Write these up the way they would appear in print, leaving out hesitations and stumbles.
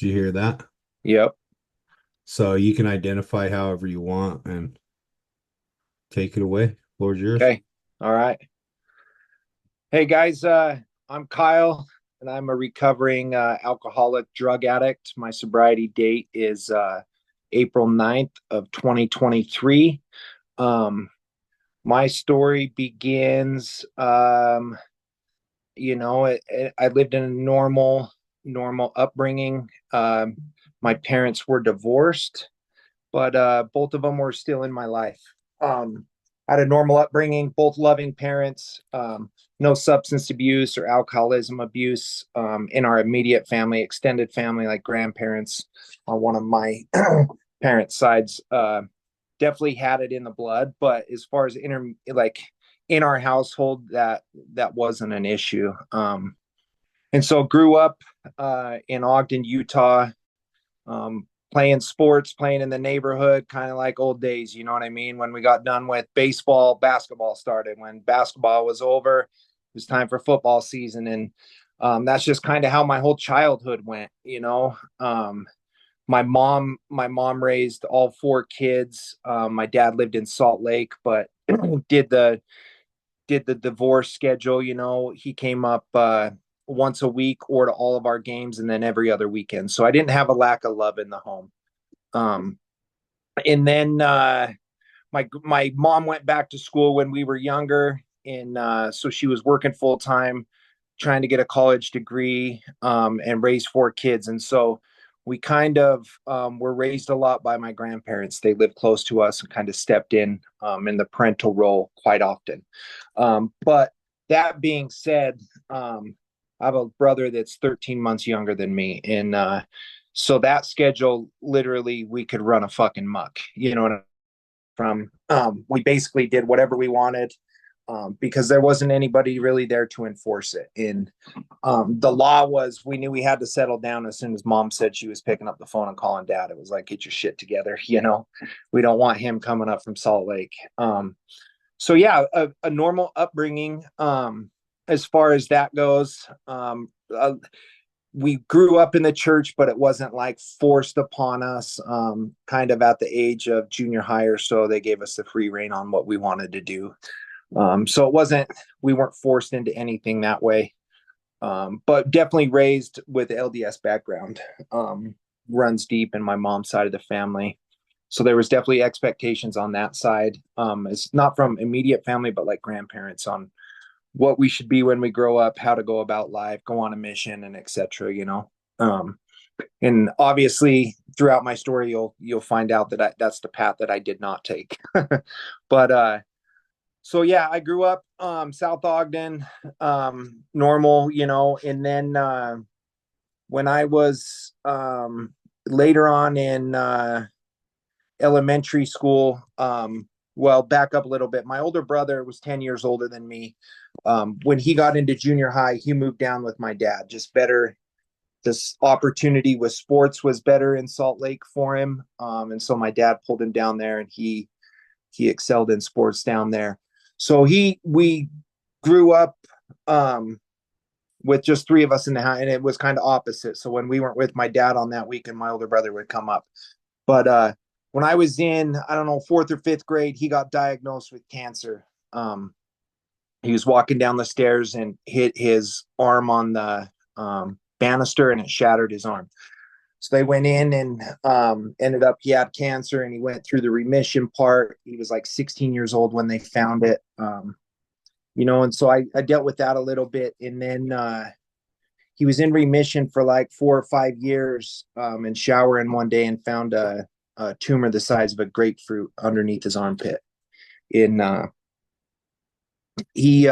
Do you hear that? Yep. So you can identify however you want and take it away. Floor's yours. Okay. All right. Hey guys, I'm Kyle and I'm a recovering alcoholic drug addict. My sobriety date is April 9th of 2023. Um, my story begins, I lived in a normal upbringing. My parents were divorced, but both of them were still in my life. I had a normal upbringing, both loving parents, no substance abuse or alcoholism abuse in our immediate family, extended family, like grandparents on one of my parents' sides. Definitely had it in the blood, but as far as in our household, that wasn't an issue. And so grew up in Ogden, Utah, playing sports, playing in the neighborhood, kind of like old days. You know what I mean? When we got done with baseball, basketball started. When basketball was over, it was time for football season. And that's just kind of how my whole childhood went, you know. My mom raised all four kids. My dad lived in Salt Lake, but did the did the divorce schedule. He came up once a week or to all of our games, and then every other weekend. So I didn't have a lack of love in the home. Um, and then my mom went back to school when we were younger, and so she was working full time, trying to get a college degree and raise four kids. And so we kind of were raised a lot by my grandparents. They lived close to us and kind of stepped in the parental role quite often. But that being said, I have a brother that's 13 months younger than me, and so that schedule, literally, we could run a fucking muck. You know what I'm from? We basically did whatever we wanted because there wasn't anybody really there to enforce it. And the law was we knew we had to settle down as soon as mom said she was picking up the phone and calling dad. It was like, get your shit together. We don't want him coming up from Salt Lake. So yeah, a normal upbringing as far as that goes. We grew up in the church, but it wasn't like forced upon us. Kind of at the age of junior high or so, they gave us the free reign on what we wanted to do. So we weren't forced into anything that way. But definitely raised with LDS background. Runs deep in my mom's side of the family. So there was definitely expectations on that side. It's not from immediate family, but like grandparents on what we should be when we grow up, how to go about life, go on a mission, and etc. Um, and obviously, throughout my story, you'll find out that that's the path that I did not take. But so yeah, I grew up South Ogden, normal, and then when I was later on in elementary school, well, back up a little bit. My older brother was 10 years older than me. When he got into junior high, he moved down with my dad. Just better, this opportunity with sports was better in Salt Lake for him. And so my dad pulled him down there, and he excelled in sports down there. So we grew up um, with just three of us in the house, and it was kind of opposite. So when we weren't with my dad on that weekend, my older brother would come up. But when I was in, I don't know, fourth or fifth grade, he got diagnosed with cancer. He was walking down the stairs and hit his arm on the banister, and it shattered his arm. So they went in and ended up he had cancer, and he went through the remission part. He was like 16 years old when they found it. And so I dealt with that a little bit. And then he was in remission for like 4 or 5 years and showering one day and found a tumor the size of a grapefruit underneath his armpit. In he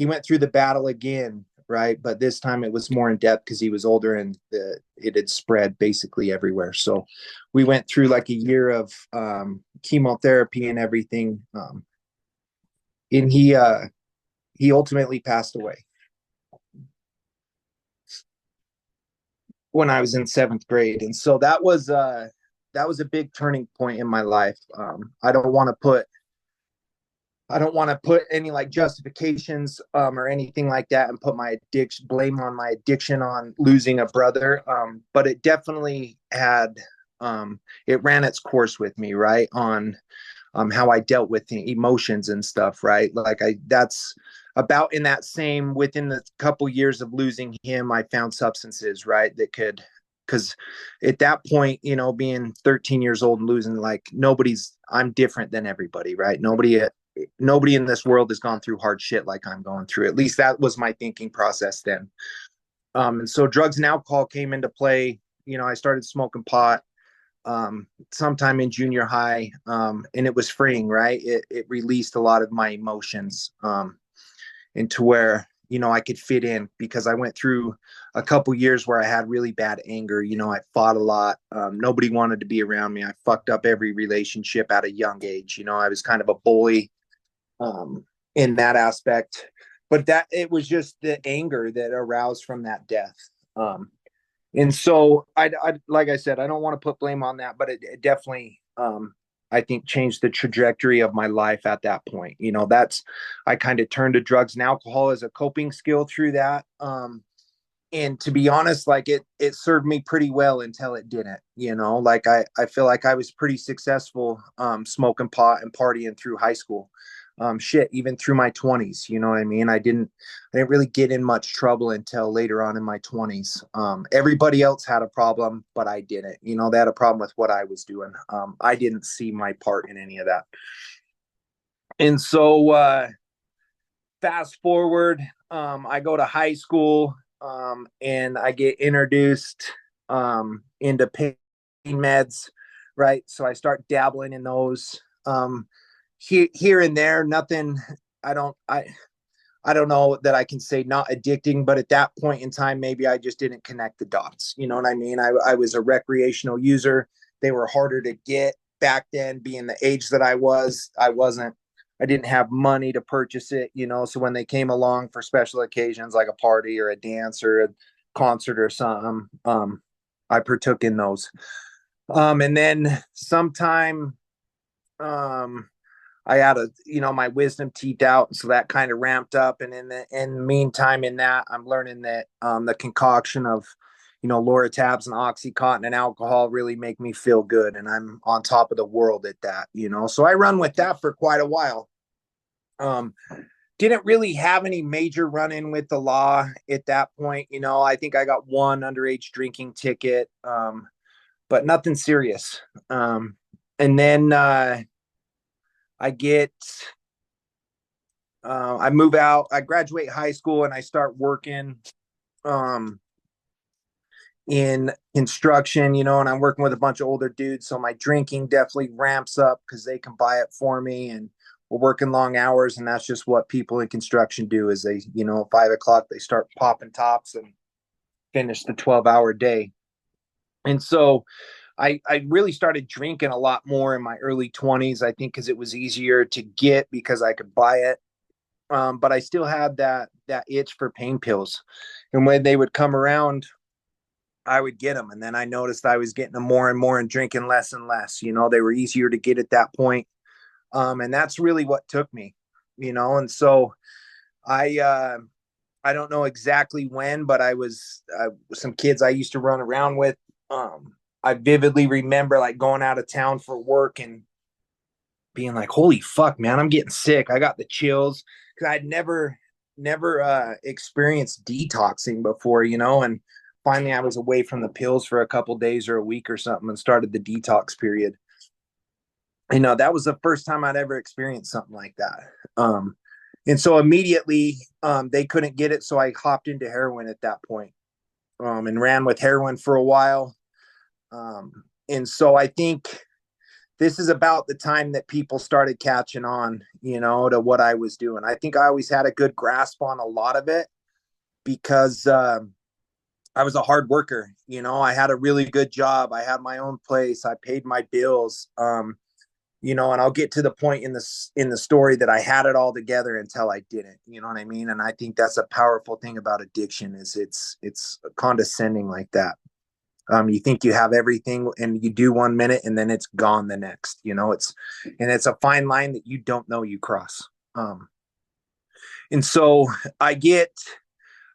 went through the battle again, right? But this time it was more in depth because he was older, and it had spread basically everywhere. So we went through like a year of chemotherapy and everything, and he ultimately passed away when I was in seventh grade. And so that was a big turning point in my life. I don't want to put I don't want to put any like justifications or anything like that and put my addiction blame on my addiction on losing a brother. But it definitely had it ran its course with me, right? On how I dealt with the emotions and stuff, right? Like I that's about in that same within the couple years of losing him, I found substances, right, that could because at that point, you know, being 13 years old and losing like nobody's I'm different than everybody, right? Nobody in this world has gone through hard shit like I'm going through. At least that was my thinking process then. And so drugs and alcohol came into play. You know, I started smoking pot sometime in junior high, and it was freeing, right? It released a lot of my emotions into where, you know, I could fit in because I went through a couple years where I had really bad anger. You know, I fought a lot. Nobody wanted to be around me. I fucked up every relationship at a young age. You know, I was kind of a bully in that aspect. But that it was just the anger that aroused from that death. And so I like I said, I don't want to put blame on that, but it definitely I think changed the trajectory of my life at that point. You know, that's I kind of turned to drugs and alcohol as a coping skill through that. And to be honest, like it served me pretty well until it didn't, you know, like I feel like I was pretty successful smoking pot and partying through high school. Shit, even through my 20s, you know what I mean? I didn't really get in much trouble until later on in my 20s. Everybody else had a problem, but I didn't. You know, they had a problem with what I was doing. I didn't see my part in any of that. And so fast forward, I go to high school, and I get introduced into pain meds, right? So I start dabbling in those here and there. Nothing. I don't. I don't know that I can say not addicting, but at that point in time, maybe I just didn't connect the dots. You know what I mean? I was a recreational user. They were harder to get back then, being the age that I was. I didn't have money to purchase it, you know. So when they came along for special occasions like a party or a dance or a concert or something, I partook in those. And then sometime, um, I had you know, my wisdom teeth out, so that kind of ramped up. And in the meantime, in that, I'm learning that the concoction of, you know, Loratabs and OxyContin and alcohol really make me feel good, and I'm on top of the world at that. You know, so I run with that for quite a while. Um, didn't really have any major run in with the law at that point. You know, I think I got one underage drinking ticket, but nothing serious. And then I get I move out, I graduate high school, and I start working um, in construction, you know, and I'm working with a bunch of older dudes. So my drinking definitely ramps up because they can buy it for me. And we're working long hours. And that's just what people in construction do is they, you know, 5 o'clock, they start popping tops and finish the 12-hour day. And so I really started drinking a lot more in my early 20s, I think, because it was easier to get because I could buy it. But I still had that itch for pain pills, and when they would come around, I would get them. And then I noticed I was getting them more and more and drinking less and less. You know, they were easier to get at that point, and that's really what took me. You know, and so I don't know exactly when, but I was some kids I used to run around with. I vividly remember like going out of town for work and being like, holy fuck, man, I'm getting sick. I got the chills because I'd never experienced detoxing before, you know. And finally I was away from the pills for a couple days or a week or something and started the detox period. You know, that was the first time I'd ever experienced something like that. And so immediately they couldn't get it, so I hopped into heroin at that point, and ran with heroin for a while. And so I think this is about the time that people started catching on, you know, to what I was doing. I think I always had a good grasp on a lot of it because I was a hard worker. You know, I had a really good job. I had my own place. I paid my bills. You know, and I'll get to the point in the story that I had it all together until I didn't. You know what I mean? And I think that's a powerful thing about addiction is it's condescending like that. You think you have everything and you do 1 minute and then it's gone the next, you know, it's a fine line that you don't know you cross. And so I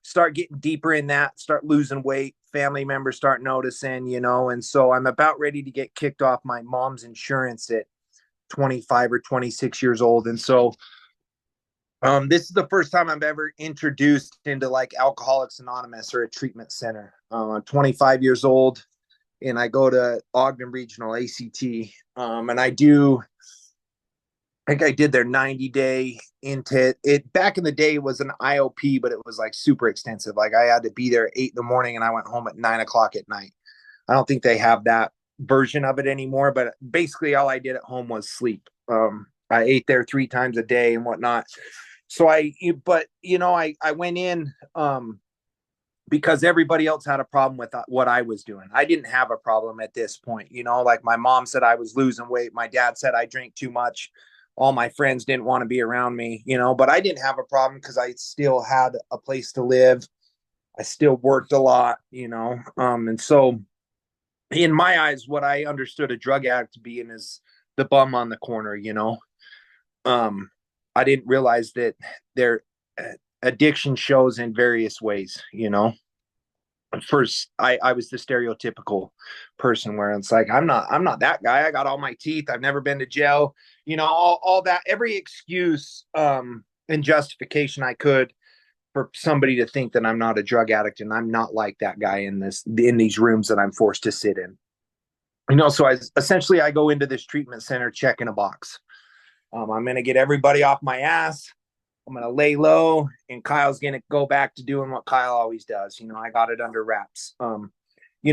start getting deeper in that, start losing weight. Family members start noticing, and so I'm about ready to get kicked off my mom's insurance at 25 or 26 years old. And so this is the first time I've ever introduced into like Alcoholics Anonymous or a treatment center. I'm 25 years old and I go to Ogden Regional ACT. And I think I did their 90-day into it. Back in the day, it was an IOP, but it was like super extensive. Like I had to be there at 8 in the morning and I went home at 9 o'clock at night. I don't think they have that version of it anymore, but basically all I did at home was sleep. I ate there 3 times a day and whatnot. So I went in, because everybody else had a problem with what I was doing. I didn't have a problem at this point, like my mom said I was losing weight. My dad said I drank too much. All my friends didn't want to be around me, but I didn't have a problem because I still had a place to live. I still worked a lot, and so in my eyes, what I understood a drug addict to be in is the bum on the corner, um, I didn't realize that their addiction shows in various ways, First, I was the stereotypical person where it's like, I'm not that guy. I got all my teeth. I've never been to jail, all that, every excuse, and justification I could for somebody to think that I'm not a drug addict and I'm not like that guy in these rooms that I'm forced to sit in. So I go into this treatment center checking a box. I'm going to get everybody off my ass. I'm going to lay low, and Kyle's going to go back to doing what Kyle always does. I got it under wraps. And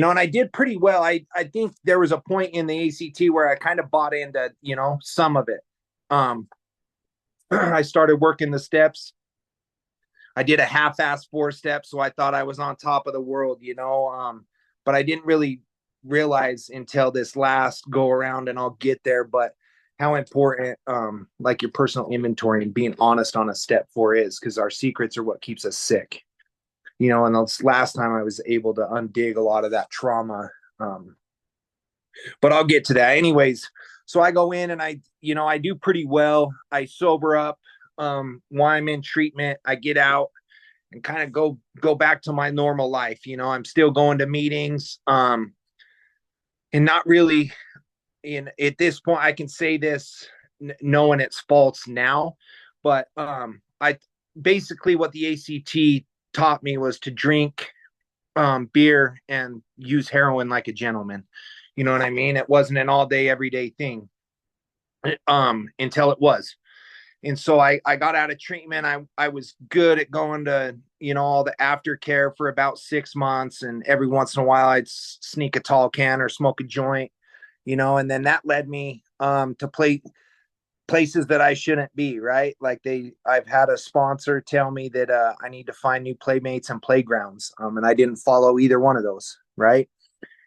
I did pretty well. I think there was a point in the ACT where I kind of bought into, some of it. I started working the steps. I did a half-ass 4-step, so I thought I was on top of the world, but I didn't really realize until this last go around, and I'll get there, but how important like your personal inventory and being honest on a step 4 is, because our secrets are what keeps us sick. And that's last time I was able to undig a lot of that trauma. But I'll get to that. Anyways, so I go in and I do pretty well. I sober up while I'm in treatment. I get out and kind of go back to my normal life. I'm still going to meetings, and not really at this point. I can say this knowing its faults now, but I basically what the ACT taught me was to drink beer and use heroin like a gentleman. You know what I mean? It wasn't an all day, everyday thing until it was. And so I got out of treatment. I was good at going to, all the aftercare for about 6 months. And every once in a while I'd sneak a tall can or smoke a joint, and then that led me to places that I shouldn't be, right? Like I've had a sponsor tell me that I need to find new playmates and playgrounds. And I didn't follow either one of those, right?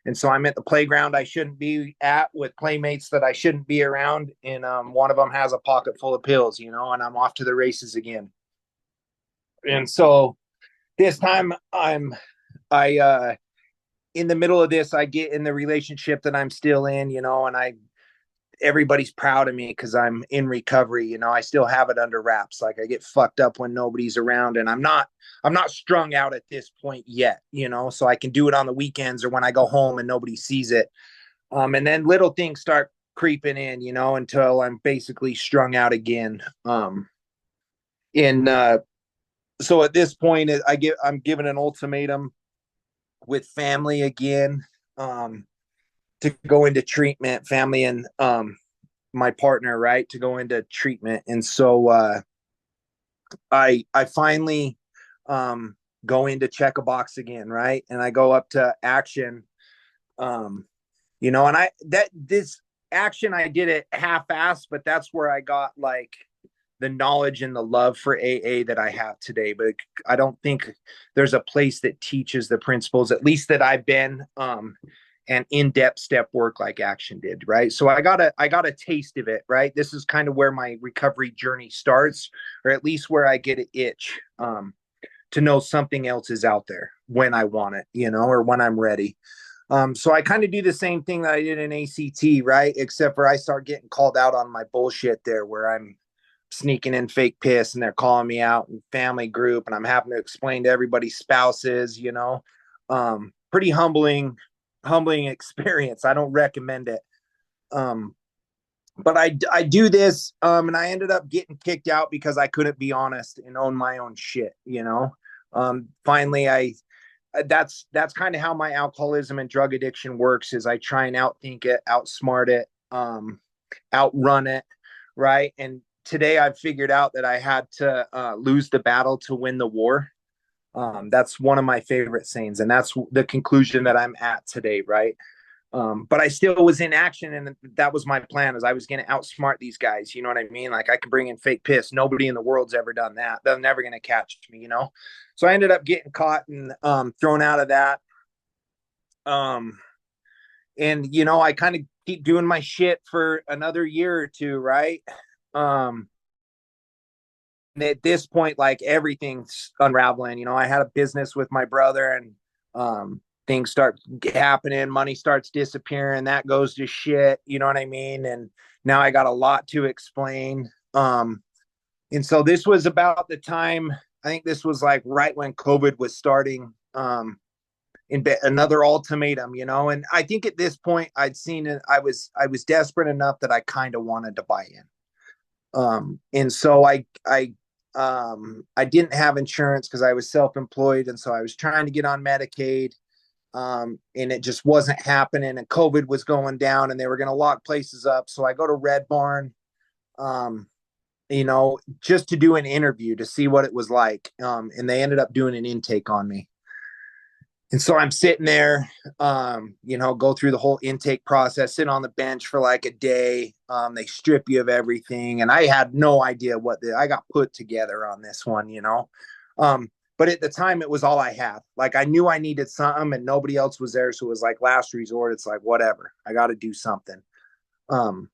And so I'm at the playground I shouldn't be at with playmates that I shouldn't be around. And one of them has a pocket full of pills, and I'm off to the races again. And so this time I in the middle of this, I get in the relationship that I'm still in, and everybody's proud of me because I'm in recovery. I still have it under wraps. Like I get fucked up when nobody's around, and I'm not strung out at this point yet, so I can do it on the weekends or when I go home and nobody sees it. And then little things start creeping in, until I'm basically strung out again. So at this point, I'm given an ultimatum with family again. To go into treatment, family and my partner, right, to go into treatment. And so I finally go in to check a box again, right? And I go up to Action, and this Action, I did it half-assed, but that's where I got like the knowledge and the love for AA that I have today. But I don't think there's a place that teaches the principles, at least that I've been, and in-depth step work like Action did, right? So I got a taste of it, right? This is kind of where my recovery journey starts, or at least where I get an itch to know something else is out there when I want it, or when I'm ready. So I kind of do the same thing that I did in ACT, right? Except for I start getting called out on my bullshit there, where I'm sneaking in fake piss and they're calling me out in family group and I'm having to explain to everybody's spouses, pretty humbling experience. I don't recommend it. Um, but I do this, and I ended up getting kicked out because I couldn't be honest and own my own shit. Finally, I that's kind of how my alcoholism and drug addiction works. Is I try and outthink it, outsmart it, outrun it, right? And today I've figured out that I had to lose the battle to win the war. That's one of my favorite sayings, and that's the conclusion that I'm at today, right? But I still was in action, and that was my plan. Is I was going to outsmart these guys. You know what I mean? Like I could bring in fake piss. Nobody in the world's ever done that. They're never going to catch me. So I ended up getting caught and thrown out of that. Um, and I kind of keep doing my shit for another year or two, right? Um, at this point, like everything's unraveling. I had a business with my brother, and things start happening, money starts disappearing, that goes to shit, you know what I mean? And now I got a lot to explain. And so this was about the time, I think this was like right when COVID was starting, another ultimatum, and I think at this point I'd seen it. I was desperate enough that I kind of wanted to buy in. And so I didn't have insurance because I was self-employed, and so I was trying to get on Medicaid, and it just wasn't happening. And COVID was going down, and they were going to lock places up. So I go to Red Barn, um, just to do an interview to see what it was like. And they ended up doing an intake on me. And so I'm sitting there, go through the whole intake process, sit on the bench for like a day. They strip you of everything. And I had no idea I got put together on this one. But at the time, it was all I had. Like I knew I needed something and nobody else was there. So it was like last resort. It's like, whatever, I got to do something. Um,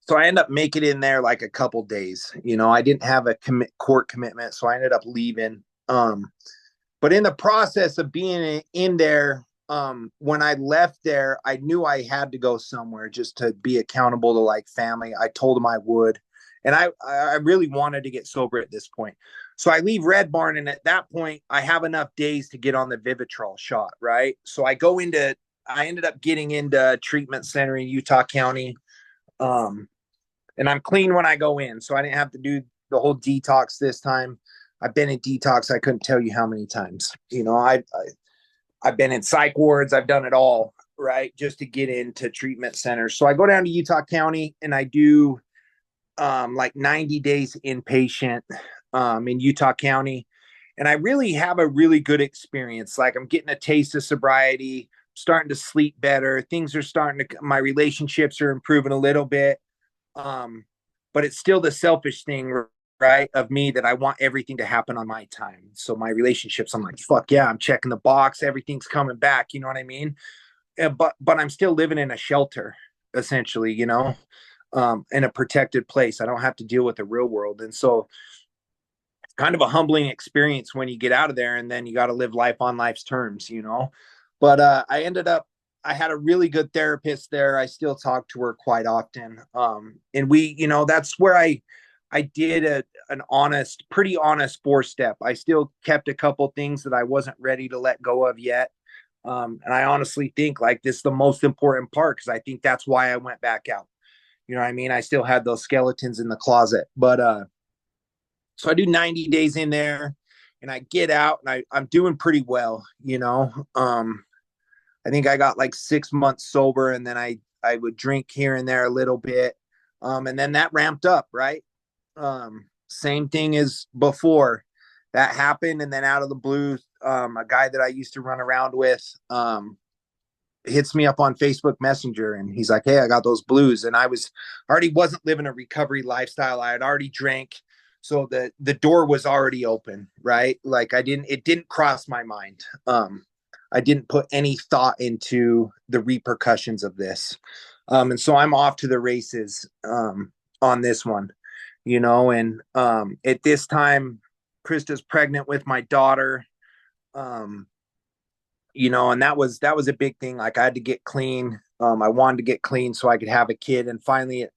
so I ended up making it in there like a couple days. I didn't have a court commitment. So I ended up leaving. But in the process of being in there, when I left there, I knew I had to go somewhere just to be accountable to like family. I told them I would. And I really wanted to get sober at this point. So I leave Red Barn. And at that point, I have enough days to get on the Vivitrol shot, right? So I ended up getting into treatment center in Utah County. And I'm clean when I go in. So I didn't have to do the whole detox this time. I've been in detox. I couldn't tell you how many times. I've been in psych wards. I've done it all, right, just to get into treatment centers. So I go down to Utah County and I do like 90 days inpatient in Utah County. And I really have a really good experience. Like I'm getting a taste of sobriety, starting to sleep better. Things are my relationships are improving a little bit. But it's still the selfish thing, right, of me that I want everything to happen on my time. So my relationships, I'm like, fuck yeah, I'm checking the box, everything's coming back, you know what I mean? But I'm still living in a shelter, essentially, in a protected place. I don't have to deal with the real world. And so it's kind of a humbling experience when you get out of there and then you got to live life on life's terms. But I had a really good therapist there. I still talk to her quite often. And that's where I did an pretty honest 4-step. I still kept a couple things that I wasn't ready to let go of yet. And I honestly think like this is the most important part because I think that's why I went back out. You know what I mean? I still had those skeletons in the closet. But so I do 90 days in there and I get out and I'm doing pretty well. I think I got like 6 months sober and then I would drink here and there a little bit. And then that ramped up, right? Same thing as before that happened. And then out of the blue, a guy that I used to run around with, hits me up on Facebook Messenger and he's like, hey, I got those blues. And I already wasn't living a recovery lifestyle. I had already drank. So the door was already open, right? Like it didn't cross my mind. I didn't put any thought into the repercussions of this. And so I'm off to the races, on this one. And at this time, Krista's pregnant with my daughter. And that was a big thing. Like I had to get clean. I wanted to get clean so I could have a kid. And finally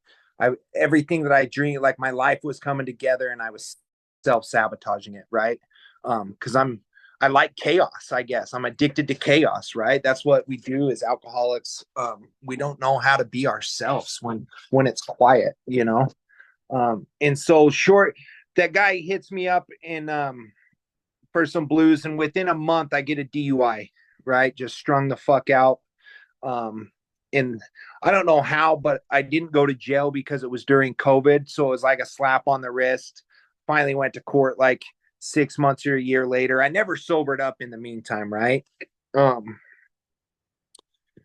everything that I dreamed, like my life was coming together, and I was self-sabotaging it, right? Because I like chaos, I guess. I'm addicted to chaos, right? That's what we do as alcoholics. We don't know how to be ourselves when it's quiet, you know. And so short, that guy hits me up in for some blues, and within a month I get a DUI, right? Just strung the fuck out. Um, and I don't know how, but I didn't go to jail because it was during COVID. So it was like a slap on the wrist. Finally went to court like 6 months or a year later. I never sobered up in the meantime, right? Um,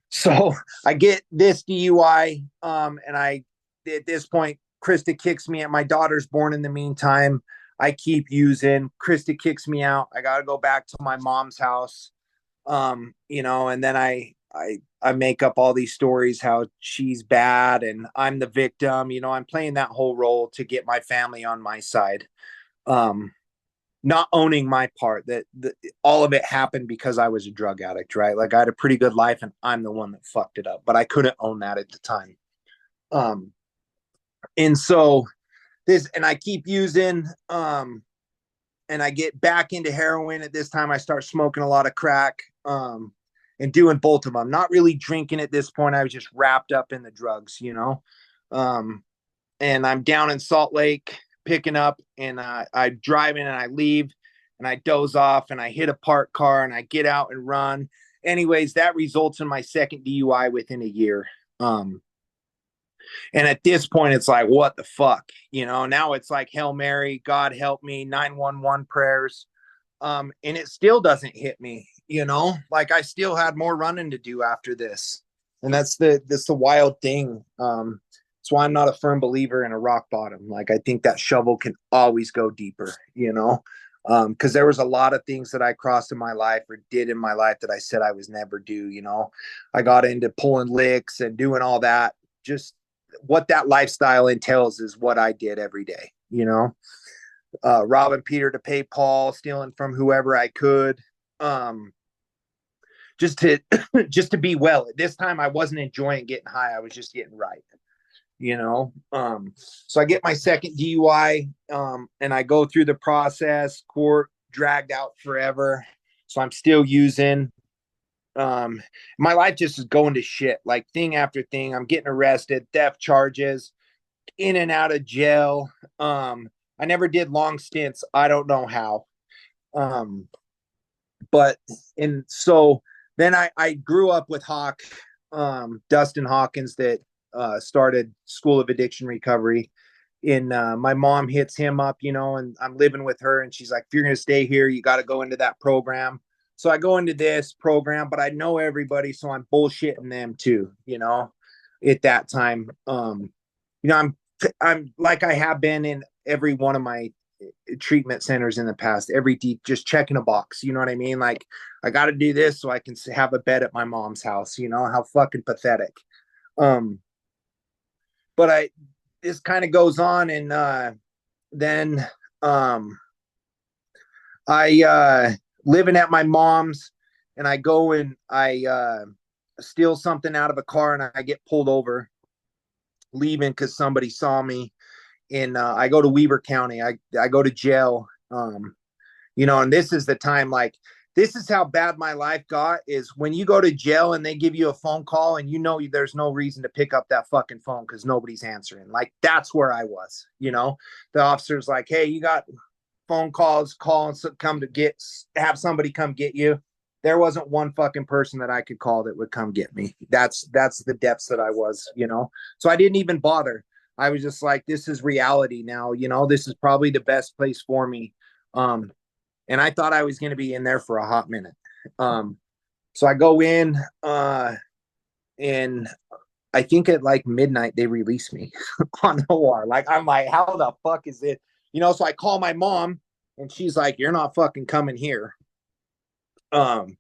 so I get this DUI, and I at this point, Krista kicks me out. My daughter's born in the meantime. I keep using. Krista kicks me out. I got to go back to my mom's house. And then I make up all these stories how she's bad and I'm the victim. I'm playing that whole role to get my family on my side. Um, Not owning my part that all of it happened because I was a drug addict, right? Like I had a pretty good life and I'm the one that fucked it up, but I couldn't own that at the time. Um, and so and I keep using, and I get back into heroin. At this time, I start smoking a lot of crack, and doing both of them. Not really drinking at this point. I was just wrapped up in the drugs. Um, and I'm down in Salt Lake picking up, and I drive in and I leave, and I doze off, and I hit a parked car, and I get out and run. Anyways, that results in my second DUI within a year. And at this point, it's like, what the fuck? Now it's like Hail Mary, God help me, 911 prayers. And it still doesn't hit me. Like I still had more running to do after this. And that's the wild thing. That's why I'm not a firm believer in a rock bottom. Like I think that shovel can always go deeper. Because there was a lot of things that I crossed in my life or did in my life that I said I was never do. I got into pulling licks and doing all that. Just what that lifestyle entails is what I did every day. Robbing Peter to pay Paul, stealing from whoever I could, just to just to be well. At this time, I wasn't enjoying getting high; I was just getting right. So I get my second DUI, and I go through the process. Court dragged out forever, so I'm still using. My life just is going to shit, like thing after thing. I'm getting arrested, theft charges, in and out of jail. I never did long stints. I don't know how. Um, but and so then I grew up with Hawk, Dustin Hawkins, that started School of Addiction Recovery. And my mom hits him up, and I'm living with her, and she's like, if you're gonna stay here, you got to go into that program. So I go into this program, but I know everybody, so I'm bullshitting them too. At that time, I'm like I have been in every one of my treatment centers in the past, every deep, just checking a box. You know what I mean? Like I got to do this so I can have a bed at my mom's house. How fucking pathetic. Um, but this kind of goes on, and then I living at my mom's, and I go and I steal something out of a car, and I get pulled over leaving because somebody saw me. And I go to Weber County. I go to jail. And this is the time, like, this is how bad my life got, is when you go to jail and they give you a phone call and there's no reason to pick up that fucking phone because nobody's answering. Like, that's where I was. The officer's like, hey, you got phone calls, call and come to have somebody come get you. There wasn't one fucking person that I could call that would come get me. That's the depths that I was. So I didn't even bother. I was just like, this is reality now. This is probably the best place for me. And I thought I was going to be in there for a hot minute. So I go in, and I think at like midnight, they release me on OR. Like, I'm like, how the fuck is it? So I call my mom, and she's like, you're not fucking coming here. And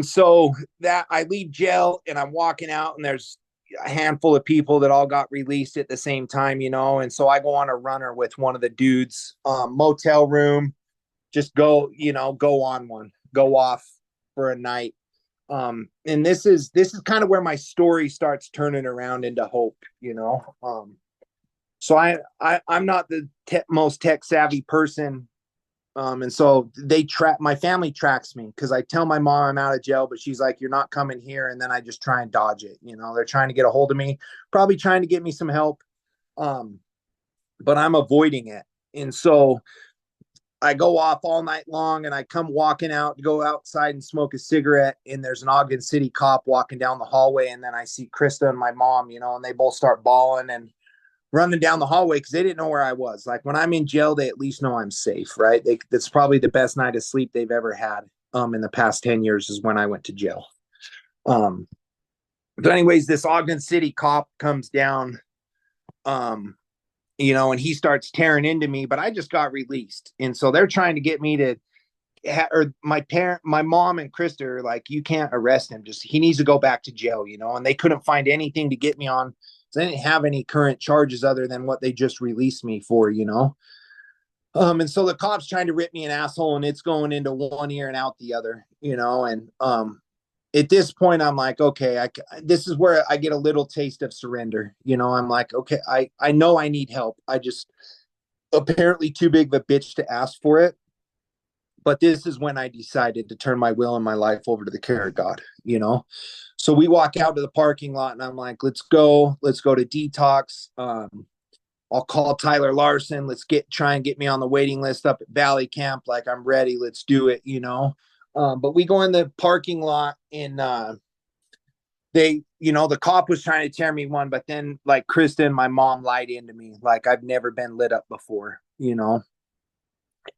so that I leave jail and I'm walking out, and there's a handful of people that all got released at the same time, and so I go on a runner with one of the dudes, motel room, just go on one, go off for a night. And this is kind of where my story starts turning around into hope. So I'm not the most tech savvy person. And so they track, my family tracks me because I tell my mom I'm out of jail, but she's like, you're not coming here. And then I just try and dodge it. You know, they're trying to get a hold of me, probably trying to get me some help. Um, but I'm avoiding it. And so I go off all night long and I come walking out to go outside and smoke a cigarette. And there's an Ogden City cop walking down the hallway. And then I see Krista and my mom, you know, and they both start bawling and running down the hallway because they didn't know where I was. Like when I'm in jail, they at least know I'm safe, right? That's probably the best night of sleep they've ever had in the past 10 years is when I went to jail. Um, but anyways, this Ogden City cop comes down, um, you know, and he starts tearing into me, but I just got released. And so they're trying to get me to, or my mom and Krista are like, you can't arrest him. Just, he needs to go back to jail, you know, and they couldn't find anything to get me on. So they didn't have any current charges other than what they just released me for, you know? And so the cops trying to rip me an asshole and it's going into one ear and out the other, you know, and, at this point, I'm like, okay, this is where I get a little taste of surrender. You know, I'm like, okay, I know I need help. I just apparently too big of a bitch to ask for it. But this is when I decided to turn my will and my life over to the care of God, you know? So we walk out to the parking lot and I'm like, let's go to detox. I'll call Tyler Larson. Let's try and get me on the waiting list up at Valley Camp. Like I'm ready. Let's do it, you know? But we go in the parking lot and, you know, the cop was trying to tear me one, but then like Kristen, my mom lied into me. Like I've never been lit up before, you know?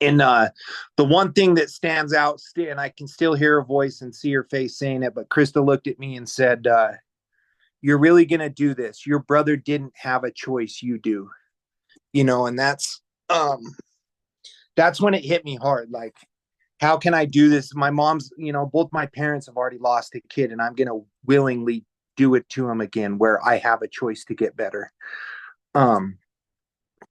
And the one thing that stands out, and I can still hear her voice and see her face saying it, but Krista looked at me and said, you're really going to do this. Your brother didn't have a choice. You do, you know, and um, that's when it hit me hard. Like, how can I do this? My mom's, you know, both my parents have already lost a kid and I'm going to willingly do it to them again, where I have a choice to get better. Um,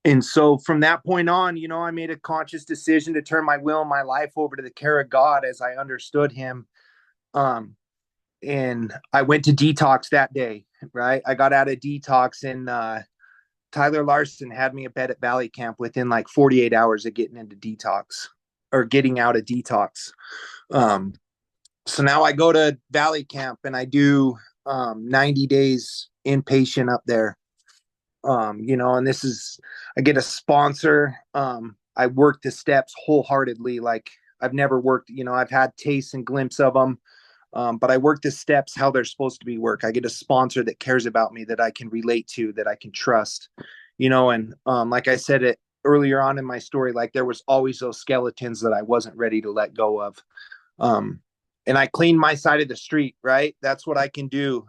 And so from that point on, you know, I made a conscious decision to turn my will and my life over to the care of God as I understood him. Um, and I went to detox that day, right? I got out of detox and Tyler Larson had me a bed at Valley Camp within like 48 hours of getting into detox or getting out of detox. Um, so now I go to Valley Camp and I do 90 days inpatient up there. You know, and this is, I get a sponsor. I work the steps wholeheartedly. Like I've never worked, you know, I've had tastes and glimpses of them. But I work the steps how they're supposed to be work. I get a sponsor that cares about me, that I can relate to, that I can trust, you know, and like I said it earlier on in my story, like there was always those skeletons that I wasn't ready to let go of. Um, and I cleaned my side of the street, right? That's what I can do.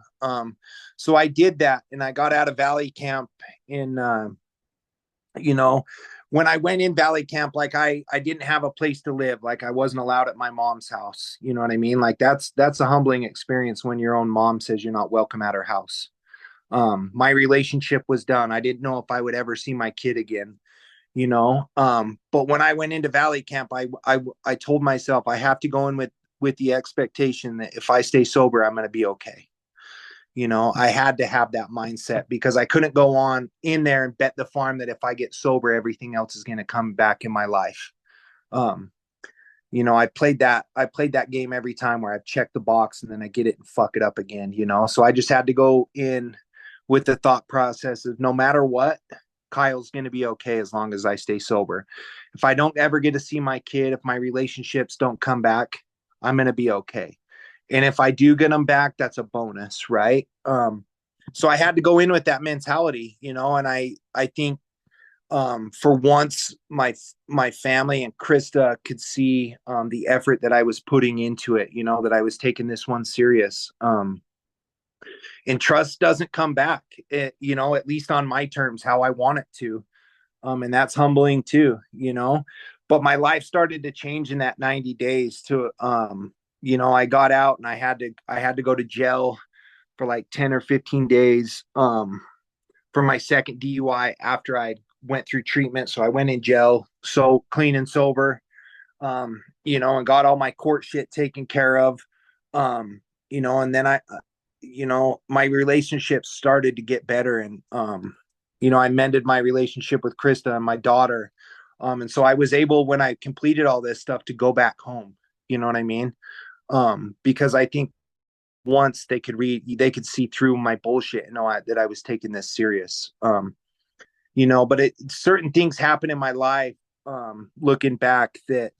So I did that and I got out of Valley Camp in, you know, when I went in Valley Camp, like I didn't have a place to live. Like I wasn't allowed at my mom's house. You know what I mean? Like that's a humbling experience when your own mom says you're not welcome at her house. My relationship was done. I didn't know if I would ever see my kid again, you know. But when I went into Valley Camp, I told myself I have to go in with the expectation that if I stay sober, I'm going to be okay. You know, I had to have that mindset because I couldn't go on in there and bet the farm that if I get sober, everything else is going to come back in my life. Um, you know, I played that game every time where I've checked the box and then I get it and fuck it up again, you know. So I just had to go in with the thought process of no matter what, Kyle's going to be okay as long as I stay sober. If I don't ever get to see my kid, if my relationships don't come back, I'm going to be okay. And if I do get them back, that's a bonus, right? So I had to go in with that mentality, you know, and I think for once my family and Krista could see the effort that I was putting into it, you know, that I was taking this one serious. And trust doesn't come back, you know, at least on my terms, how I want it to. And that's humbling too, you know. But my life started to change in that 90 days to you know, I got out and I had to go to jail for like 10 or 15 days for my second DUI after I went through treatment. So I went in jail, so clean and sober, you know, and got all my court shit taken care of. You know, and then you know, my relationships started to get better. And I mended my relationship with Krista and my daughter. And so I was able, when I completed all this stuff, to go back home. You know what I mean? Because I think once they could see through my bullshit and know that I was taking this serious. But certain things happen in my life, looking back, that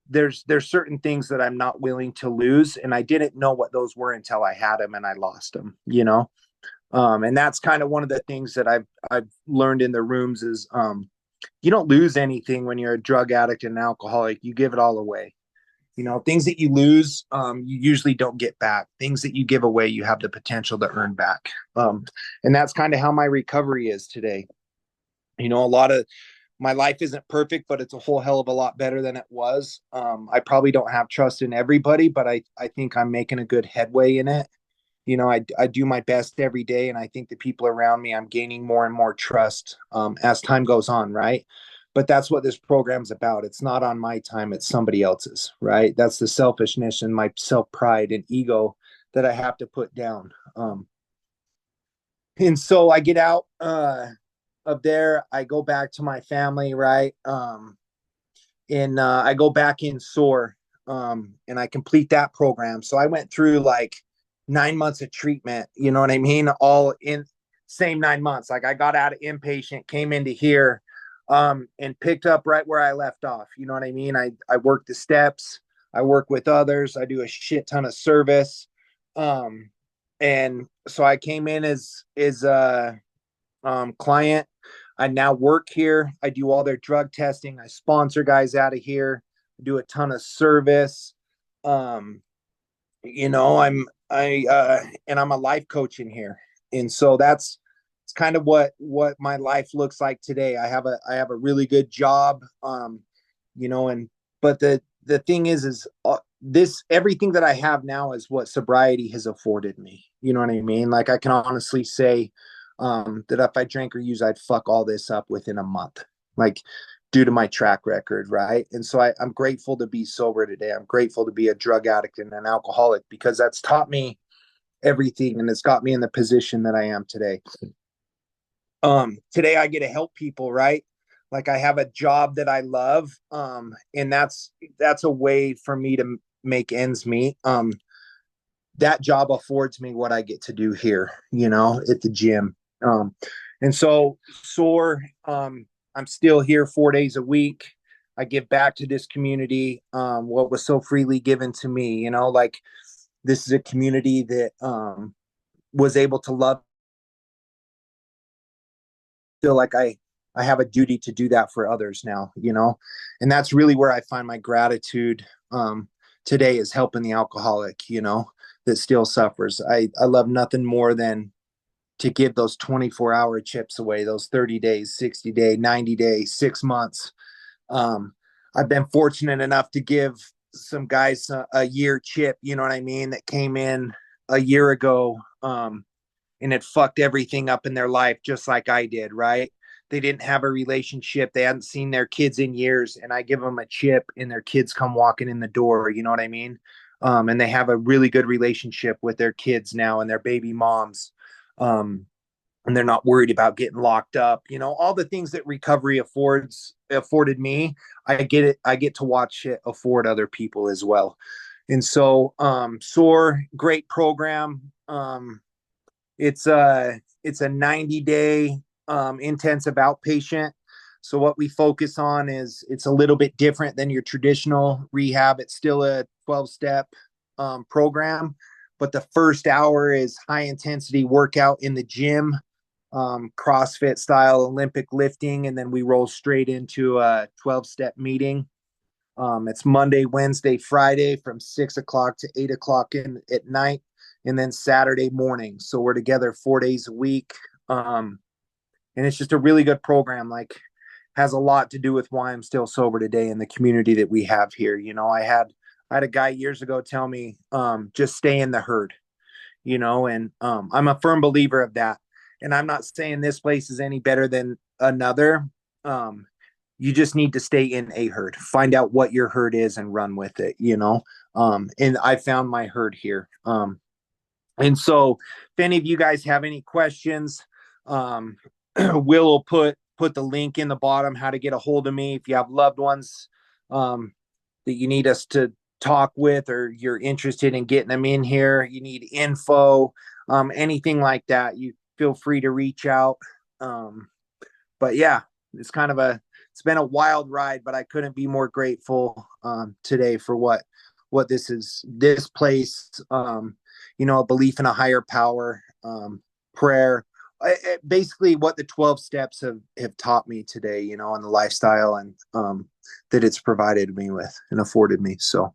there's certain things that I'm not willing to lose, and I didn't know what those were until I had them and I lost them. And that's kind of one of the things that I've learned in the rooms is, you don't lose anything when you're a drug addict and an alcoholic. You give it all away. Things that you lose, you usually don't get back. Things that you give away, you have the potential to earn back. And that's kind of how my recovery is today. A lot of my life isn't perfect, but it's a whole hell of a lot better than it was. I probably don't have trust in everybody, but I think I'm making a good headway in it. I do my best every day, and I think the people around me, I'm gaining more and more trust, as time goes on, right? But that's what this program's about. It's not on my time, it's somebody else's, right? That's the selfishness and my self pride and ego that I have to put down. And so I get out of there, I go back to my family, right? And I go back in SOAR, and I complete that program. So I went through like 9 months of treatment, you know what I mean? All in same 9 months. Like I got out of inpatient, came into here, and picked up right where I left off. You know what I mean? I work the steps, I work with others, I do a shit ton of service. And so I came in as a client. I now work here. I do all their drug testing. I sponsor guys out of here. I do a ton of service. Um, and I'm a life coach in here. And so that's it's kind of what my life looks like today. I have a really good job. And but the thing is this everything that I have now is what sobriety has afforded me. You know what I mean? Like I can honestly say, that if I drank or use, I'd fuck all this up within a month, like due to my track record, right? And so I'm grateful to be sober today. I'm grateful to be a drug addict and an alcoholic, because that's taught me everything, and it's got me in the position that I am today. Today I get to help people, right? Like I have a job that I love, and that's a way for me to make ends meet. That job affords me what I get to do here, at the gym. Um, and so SOAR, I'm still here 4 days a week. I give back to this community, what was so freely given to me. Like this is a community that, was able to love. Feel like I have a duty to do that for others now, and that's really where I find my gratitude, today, is helping the alcoholic, that still suffers. I love nothing more than to give those 24-hour chips away, those 30 days, 60-day, 90-day, 6 months. I've been fortunate enough to give some guys a year chip, you know what I mean, that came in a year ago, and it fucked everything up in their life just like I did, right? They didn't have a relationship. They hadn't seen their kids in years, and I give them a chip and their kids come walking in the door, you know what I mean? And they have a really good relationship with their kids now and their baby moms. And they're not worried about getting locked up. All the things that recovery afforded me, I get to watch it afford other people as well. And so, SOAR, great program. It's a 90-day, intensive outpatient. So what we focus on is it's a little bit different than your traditional rehab. It's still a 12-step, program, but the first hour is high intensity workout in the gym, CrossFit style Olympic lifting, and then we roll straight into a 12-step meeting. It's Monday, Wednesday, Friday from 6 o'clock to 8 o'clock at night, and then Saturday morning. So we're together 4 days a week. And it's just a really good program. Like, has a lot to do with why I'm still sober today and the community that we have here. I had a guy years ago tell me, just stay in the herd, and I'm a firm believer of that. And I'm not saying this place is any better than another. You just need to stay in a herd, find out what your herd is and run with it. And I found my herd here. And so if any of you guys have any questions, Will put the link in the bottom how to get a hold of me if you have loved ones that you need us to talk with, or you're interested in getting them in here, you need info, anything like that, you feel free to reach out. But yeah, it's kind of it's been a wild ride, but I couldn't be more grateful today for what this place, a belief in a higher power, prayer, basically what the 12 steps have taught me today, and the lifestyle, and that it's provided me with and afforded me. So